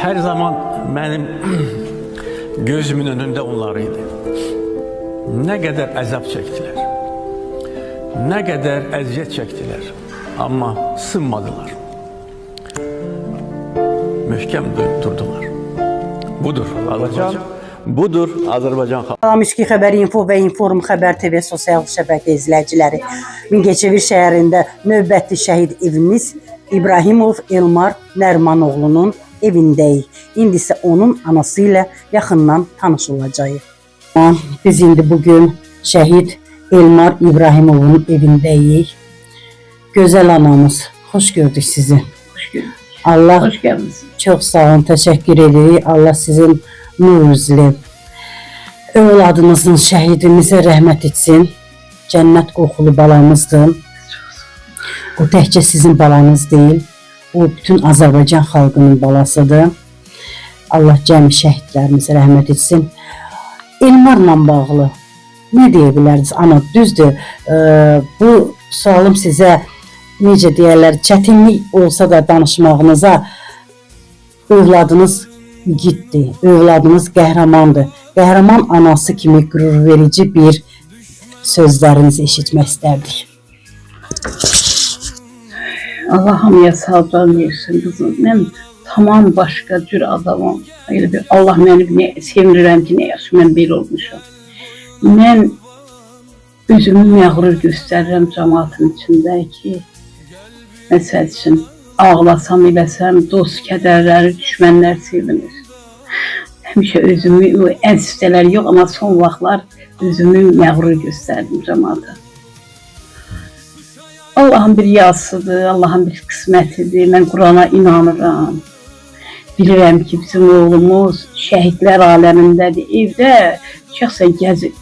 Her zaman benim gözümün önünde onlarıydı. Ne kadar əzab çektiler, ne kadar əziyyət çektiler ama sınmadılar. Möhkəm durdular. Budur Azərbaycan. Budur Azərbaycan xalqı. Salam İşki Xəbər Info və Inform Xəbər TV sosial şəbəkə izləyiciləri. Mingəçevir şəhərində növbəti şəhid evimiz İbrahimov Elmar Nərmanoğlu'nun evindəyik. İndi isə onun anası ilə yaxından tanış olacağıq. Biz indi bugün şəhid Elmar İbrahimov'un evindəyik. Gözəl anamız, xoş gördük sizi. Hoş geldiniz. Allah Hoş geldiniz. çok sağ olun, teşekkür edirik. Allah sizin nur üzlü övladınızın şəhidimizə rəhmət etsin. Cənnət qoxulu balamızdır. O təkcə sizin balanız deyil. O bütün Azərbaycan xalqının balasıdır. Allah cəmi şəhidlərimizə rəhmət etsin. Elmarla bağlı nə deyə bilərdiniz? Ana, düzdür. Bu sualım sizə necə deyərlər, çətinlik olsa da danışmağınıza, övladınız igiddir, övladınız qəhrəmandır. Qəhrəman anası kimi qürur verici bir sözlərinizi eşitmək istərdik. Allah hamıya sağdan versin kızım. Ben tamam başka cür adamım. Öyle bir Allah beni ne sevinirəm ki ne yaşım ben bir olmuşum. Ben özümü məğrur göstərirəm cəmaatın içində ki, məsəl üçün ağlasam, eləsəm, dost kədərləri, düşmənlər sevinir. Həmişə özümü, o ən üstələr yox, amma son vaxtlar özümü məğrur göstərdim cəmaata. Allah'ın bir yazısıdır, Allah'ın bir kısmetidir. Ben Kur'an'a inanıram. Bilirəm ki, bizim oğlumuz şəhidlər aləmindədir. Evdə şəxsən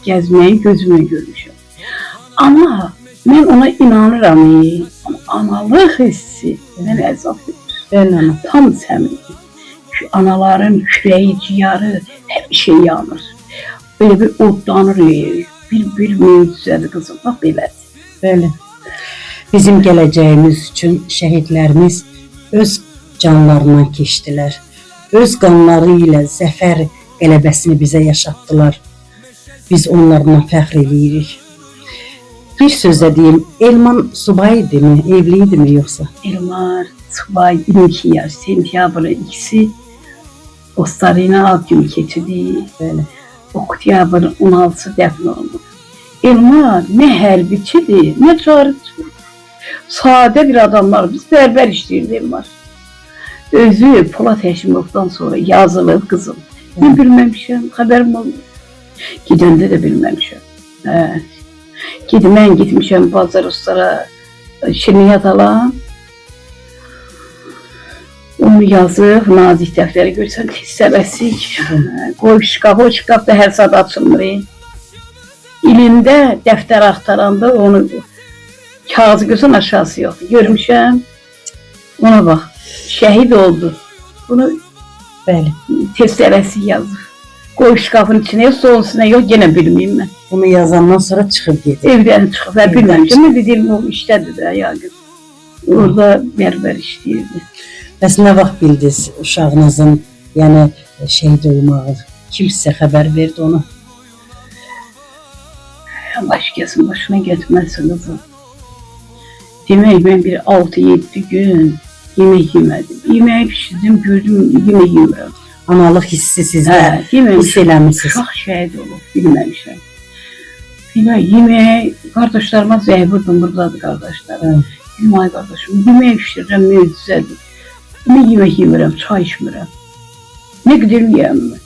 gəzməyi gözümlə görmüşəm. Ama ben ona inanıram. Ama analıq hissi mənə əzab verir. Tam səmimi. Anaların kürəyi, ciyarı, hər şey yanır. Böyle bir odlanır. Bir möcüzədir kızım. Bax belədir. Böyle. Bizim gələcəyimiz üçün şəhidlərimiz öz canlarından keçdilər. Öz qanları ilə zəfər qələbəsini bizə yaşatdılar. Biz onlarla fəxr edirik. Bir sözlə deyim, Elman subaydı mı, evliydi mi yoxsa? Elmar, subay 22 yaş, sentyabrı ikisi dostlarıyla alt gün keçidi. Böyle. Oktyabrın 16'sı dəfn oldu. Elmar nə hərbiçidir, nə carıçıdır. Sadə bir adamlar, biz bərbər işləyirdi Elmar. Özü Polat Həşimovdan sonra yazılıb kızım. Ben bilməmişəm, xəbərim olmuyor. Gidəndə də bilməmişəm. Mən gitmişəm bazar ustara şirniyyat alan. Onu yazıb, nazik dəftəri görsən, hissələsik. Qoy şkaf, o şkaf da hər saat açılmır. İlində dəftər axtaranda onu kağızı görsən aşağısı yoxdur. Görmüşəm, ona bax, şəhid oldu. Bunu testərəsi yazır. Qoy şkafın içine, sol üstüne yok, gene bilmeyeyim ben. Bunu yazandan sonra çıxıb gedir. Evden çıxıb, ben bilməmişəm. Ne dediğim o işlədir də, yaqın. Orada bərber işləyirdi. Bəs nə vaxt bildiniz uşağınızın, yəni şəhid olmağı? Kim sizə xəbər verdi onu? Başkasının başına getməsin kızım. Demək, ben bir 6-7 gün yemek yemedim. Yemeği pişirdim, gördüm, yemek yemirəm. Analıq hissi sizdə hiss eləmişsiniz. Uşaq şəhid olub, bilməmişəm. Yemeği, qardaşlarıma zəh vurdum, buradadır qardaşlarım. Dedim, ay qardaşım, yemeği pişirirəm, möcüzədir. Nə yemək yemirəm, çay içmirəm. Ne qədər yiyəm mi?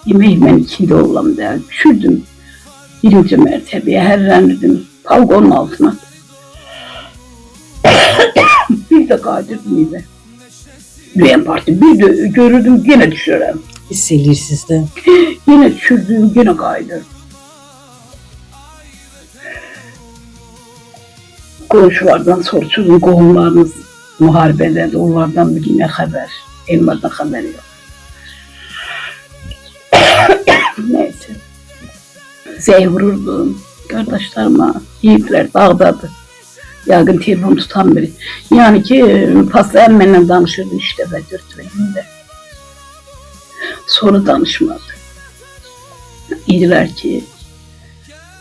Yemək mən 2 il oğlam da, düşürdüm. 1-ci mərtəbəyə hərrənirdim, palqonun altına. Bir de qayıdırdım evə. Düyən parti, bir de görürdüm, yine düşürəm. Hiss eləyirsiniz də. Yine düşürdüm, yine qayıdırdım. Qonşulardan soruşurdum, qohumlarınız müharibədədir, onlardan bir yine xəbər, Elmardan xəbər yox. Neyse. Zəh vururdum, qardaşlarıma, yiğitlər dağdadır. Yəqin telefon tutan biri. Yəni ki, paslayan mənimlə danışırdı 3 dəfə, 4 dəfə gündə. Sonra danışmadı. Dedilər ki,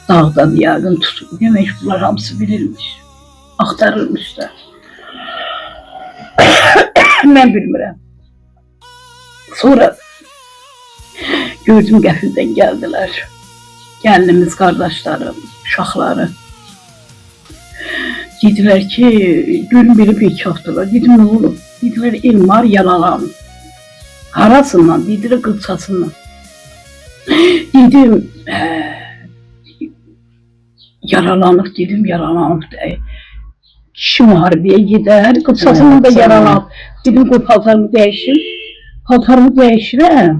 dağdan yəqin tutub. Demək bunlar hamısı bilirmiş. Axtarırmışlar. Mən bilmirəm. Sonra gördüm qəfildən gəldilər. Gəlinimiz, qardaşlarım, uşaqları. Dedilər ki, görün biri bekafdılar. Dedim, nə olur? Dedilər, Elmar yalalan. Harasından? Dedilər, qılçasından. Dedim, yaralanıb, dedim, yaralanıb deyil. Kişi müharibəyə gedər, qılçasından da yaralanıb. Dedim, qoy paltarımı dəyişim. Paltarımı dəyişirəm.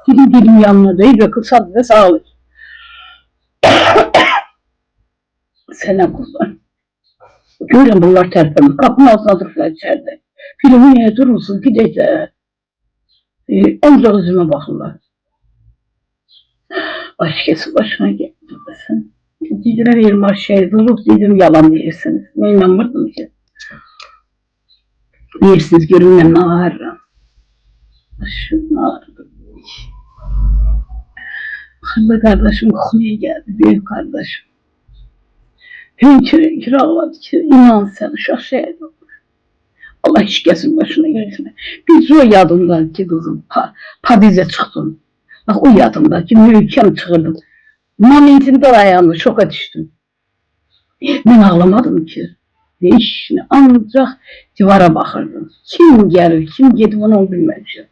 Dedim, yanına deyil və qılçadı da sağlayır. Sənə qurban. Görürəm, bunlar tərpəmir. Qapının altına dururlar içərdə. Filmi niyə durursun, gidək də. Ancaq üzümə baxırlar. Başqası başına gəlməsin. Dedilər, Elmar şəhid olub, dedim, yalan deyirsiniz. Mən inanmırdım ki. Deyirsiniz, görün, mən ağırıram. Başım ağırdım. Xırda qardaşım oxumaya gəldi, büyük qardaşım. Hünkür ağladı ki, inan sən, uşaq şəhid olur. Allah hiç kəsin başına gəlsin. Biz o yadımda ki, qızım, Padizə çıxdım. Bax, o yadımda ki, möhkəm çıxırdım. Momentində ayağımda şoka düşdüm. Mən ağlamadım ki. Heç nə, ancaq divara baxırdım. Kim gəlir, kim gedib onu bilməmişəm.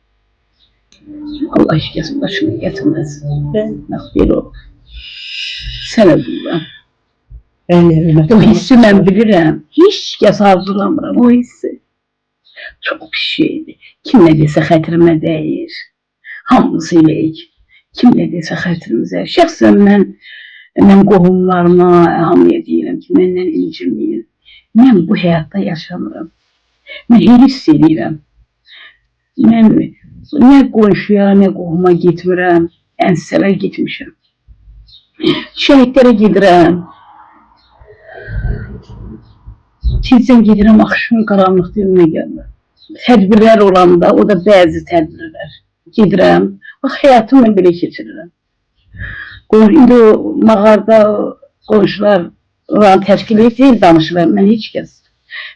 Allah hiç kəsin başına gətirməsin. Bax, belə olur. Sənə bilməm. O hissi mən bilirəm. Heç kəs arzulamıram o hissi. Çox bir şeydir. Kim nə desə xətrimə dəyir. Hamımız eləyik. Kim nə desə xətrimizə. Şəxsən mən qohumlarıma, hamıya deyirəm ki, məndən incirməyin. Mən bu həyatda yaşamıram. Mən hiss edirəm. Mən nə qonşuya, nə qohuma getmirəm. Ənsələr getmişəm. Şəhidlərə gedirəm. Tezdən gedirəm, axşam qaranlıqda önümə gəlmir. Tədbirlər olanda, o da bəzi tədbirlər. Gedirəm, bax, həyatımı mən belə keçirirəm. İndi o mağarada qonşular oranı təşkil edib danışırlar, mən heç kəs.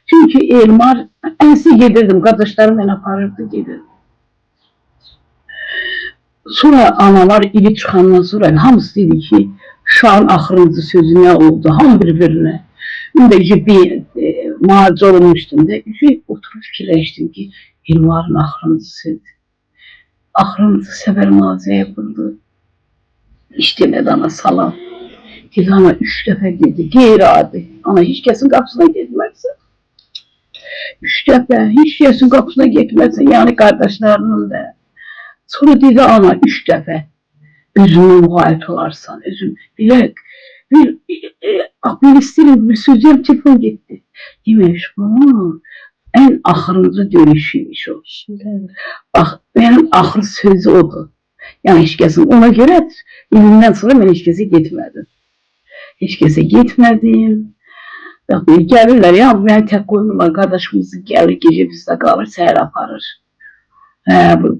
Çünki Elmar, ənsi gedirdim, qardaşlarım mən aparırdı, gedirdim. Sonra analar ili çıxandan sonra hamısı dedi ki, uşağın axırıncı sözü nə oldu, hamı bir-birinə. Mən də bir müalicə olunmuşdum da, oturub fikirləşdim ki, Elmarın axırıncı sözü. Axırıncı səfər müalicə yapıldı. İşləmədi ana salam. Dedi, ana 3 dəfə dedi, qeyri-adi. Ana heç kəsin qapısına getməzsən. 3 dəfə, heç kəsin qapısına getməzsən, yəni qardaşlarının da. Sonra dedi, ana 3 dəfə özünü müğayət olarsan, özün bilək. Bir istəyirəm, bir sözüm telefon getdi. Demək, bu ən axırıncı dönüşüymüş o. Bax, mənim axır sözü odur. Yəni, heç kəsin. Ona görə ilindən sonra mən heç kəsə getmədim. Heç kəsə getmədim. Bax, gəlirlər, ya, məni tək qoymurlar, qardaşımızı gəlir, gecə bizdə qalır, səhər aparır.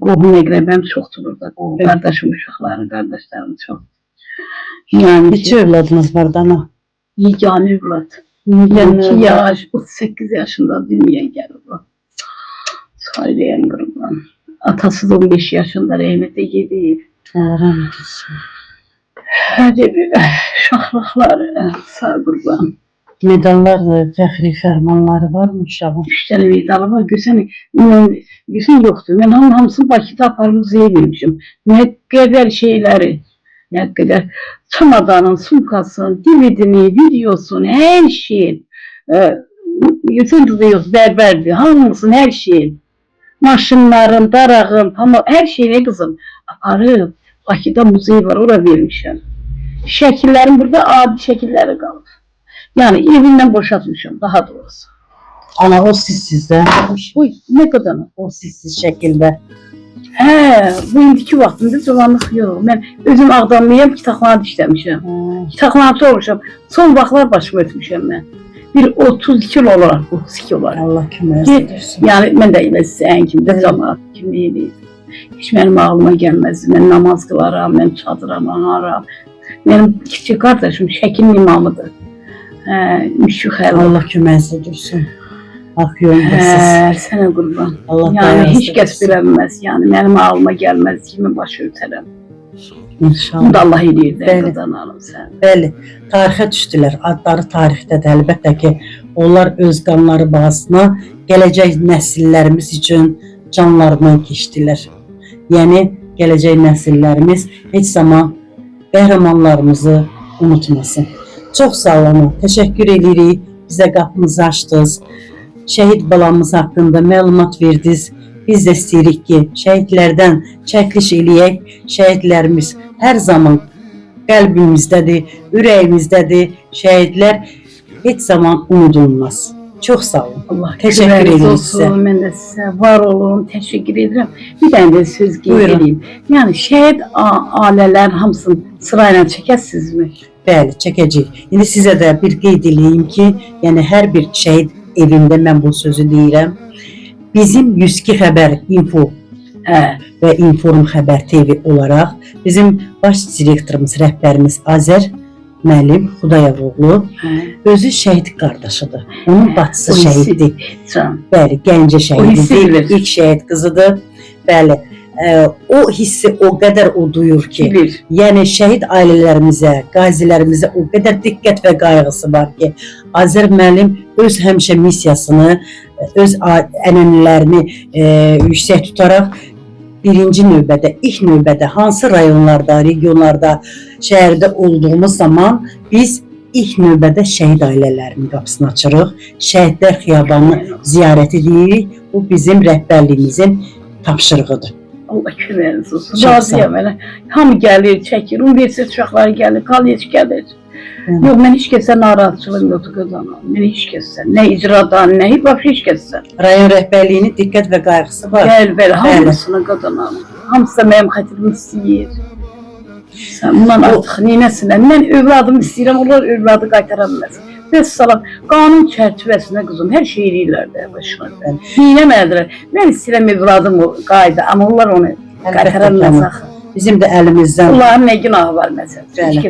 Qohum əqrəbəm çoxdur burada. Qardaşım, uşaqları, qardaşlarım çoxdur. Neçə övladınız var dana? Yeganə övlad. 2 yaş, 38 yaşında dünyaya gəlir o. Sayrəyən qırılan. Atası da 15 yaşında rəhmətə gedib. Hədə bir uşaqlıqları sağ qurban. Medallar, fəxri fərmanları var mı uşağın? 3 dənə medalı var. Görsən yoxdur. Mən hamısını Bakıda aparıb muzeye vermişim. Nə qədər şeyləri, nə qədər çamadanın, sumkasın, DVD'ni, videosunu, hər şeyin. Yüksək qızıyoruz, bərbərdir, hamısın, hər şeyin. Maşınların, darağın, hər şeyini qızım aparıb. Bakıda muzey var, ora vermişəm. Şəkillərim burada adi şəkilləri qalır. Yəni evindən boşaltmışam, daha doğrusu. Ana o sizsizdə. Uy, nə qədər O sizsiz şəkildə. Bu indiki vaxtımda cavanlıq yox. Mən özüm Ağdamlıyam, kitabxanada işləmişəm. Kitabxanada olmuşam. Son vaxtlar başımı ötmüşəm mən. bir 32 yıl olaraq, 32 olaraq. Allah kömək edirsin. Yəni mən də elə sən kimi də cəmaət kimi eləyirdim. Heç mənim ağlıma gəlməzdi. Mən namaz qılaram, mən çadıram, ağaram. Mənim kiçik qardaşım şəkil imamıdır. Müşük hələ. Allah kömək edirsin. Hak yolundasınız. Sənə qurban. Allah Yəni heç kəs dayandırsın. biləməz. Yəni mənim ağlıma gəlməz kimi baş ötərəm. İnşallah. Bunu da Allah eləyir də Bəli. qazanalım sən. Bəli, tarixə düşdülər. Adları tarixdədir. Əlbəttə ki, onlar öz qanları bahasına gələcək nəsillərimiz üçün canlarından keçdilər. Yəni, gələcək nəsillərimiz heç zaman qəhrəmanlarımızı unutmasın. Çox sağ olun, təşəkkür edirik. Bizə qapımızı açdınız. Şəhid balamız haqqında məlumat verdiniz. Biz də istəyirik ki, şəhidlərdən çəkiliş eləyək. Şəhidlərimiz hər zaman qəlbimizdədir, ürəyimizdədir. Şəhidlər heç zaman unudulmaz. Çox sağ olun. Allah Təşəkkür köməyiniz edirik olsun. sizə. Mən də sizə var olun, təşəkkür edirəm. Bir dənə də söz qeyd Buyurun. edeyim. Yəni şəhid ailələr hamısını sırayla çəkəsizmi? Bəli, çəkəcəyik. İndi sizə də bir qeyd edeyim ki, yəni hər bir şəhid evində mən bu sözü deyirəm. Bizim 102 xəbər info və Inform Xəbər TV olaraq bizim baş direktorumuz, rəhbərimiz Azər müəllim Xudayevoğlu özü şəhid qardaşıdır. Onun bacısı şəhiddir. Bəli, Gəncə şəhididir. İlk şəhid qızıdır. Bəli. O hissi o qədər o duyur ki, yəni şəhid ailələrimizə, qazilərimizə o qədər diqqət və qayğısı var ki, Azər müəllim öz həmişə missiyasını, öz ənənələrini yüksək tutaraq birinci növbədə, ilk növbədə hansı rayonlarda, regionlarda, şəhərdə olduğumuz zaman biz ilk növbədə şəhid ailələrinin qapısını açırıq. Şəhidlər xiyabanını ziyarət edirik. Bu bizim rəhbərliyimizin tapşırığıdır. Allah köməyiniz olsun. Razıyam mənə. Hamı gəlir, çəkir. Universitet uşaqları gəlir, kollec gəlir. Yox, mən heç kəsə narahatçılığım yoxdur qazanam. Mən heç kəsə, nə icradan, nə heç kəsə. Rayon rəhbərliyinin diqqət və qayğısı var. Bəli, hamısını qazanam. Hamısı da mənim xətrimi istəyir. Sən bundan artıq neynəsinə? Mən övladımı istəyirəm, onlar övladı qaytara bilməz. Bəs salam, qanun çərçivəsində qızım, hər şey eləyirlər də başına. Neynəmədilər. Mən istəyirəm övladım qayda, amma onlar onu qaytara bilməz axı. Bizim də əlimizdən... Onların nə günahı var məsələn?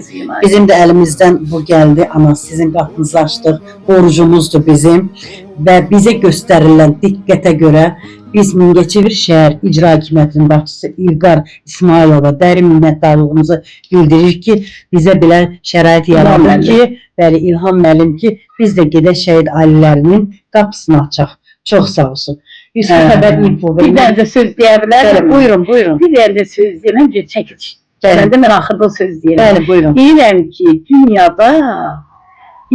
Bizim də əlimizdən bu gəldi, amma sizin qapınızı açdıq, borcumuzdur bizim və bizə göstərilən diqqətə görə biz Mingəçevir şəhər İcra Hakimiyyətinin başçısı İlqar İsmailova dərin minnətdarlığımızı bildirir ki, bizə belə şərait yaradır ki, bəli, İlham müəllim ki, biz də gedək şəhid ailələrinin qapısını açaq. Çox sağ olsun. Xəbər info. Bir dənə də söz deyə bilərəm. Buyurun, buyurun. Bir dənə də söz deyirəm ki, çəkiş. Gələndə mən axırda söz deyirəm. Bəli, buyurun. Deyirəm ki, dünyada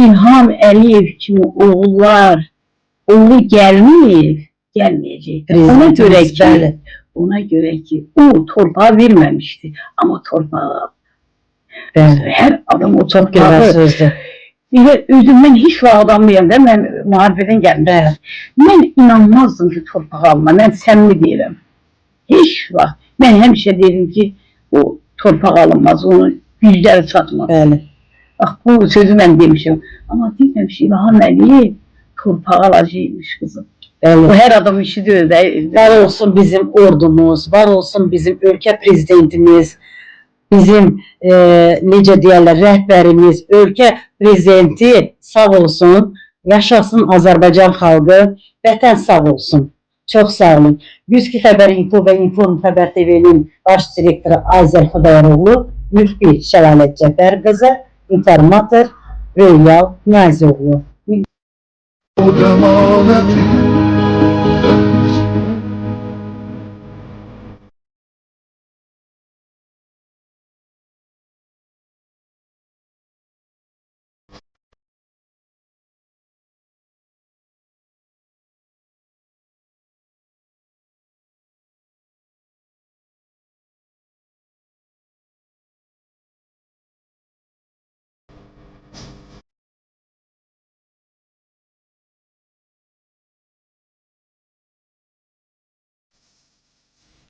İlham Əliyev kimi oğullar, oğlu gəlməyib, gəlməyəcək. Ona görə ki, o torpağı verməmişdi. Amma torpağı hər adam o çox gözəl sözdür. Özümdən heç vaxt adamlayam da, mən müharibədən gəlmişəm. Mən inanmazdım ki, torpağı alma, mən səmimi deyirəm. Heç vaxt. Mən həmişə deyirəm ki, o torpaq alınmaz, onun gücləri çatmaz. Bəli. Bax, bu sözü mən demişim. Amma deyirəm ki, İlham Əliyev torpağı alacaqmış qızım. O hər adam işi deyil də. Var olsun bizim ordumuz, var olsun bizim ölkə prezidentimiz, bizim necə deyərlər, rəhbərimiz, ölkə prezidenti sağ olsun, yaşasın Azərbaycan xalqı, vətən sağ olsun. Çox sağ olun. 102 Xəbər info və Inform Xəbər TV-nin baş direktoru Azər Xudayevoğlu, müxbir Şəlalət Cəfər qızı, informator Röyal Nazioğlu. O cəmalətin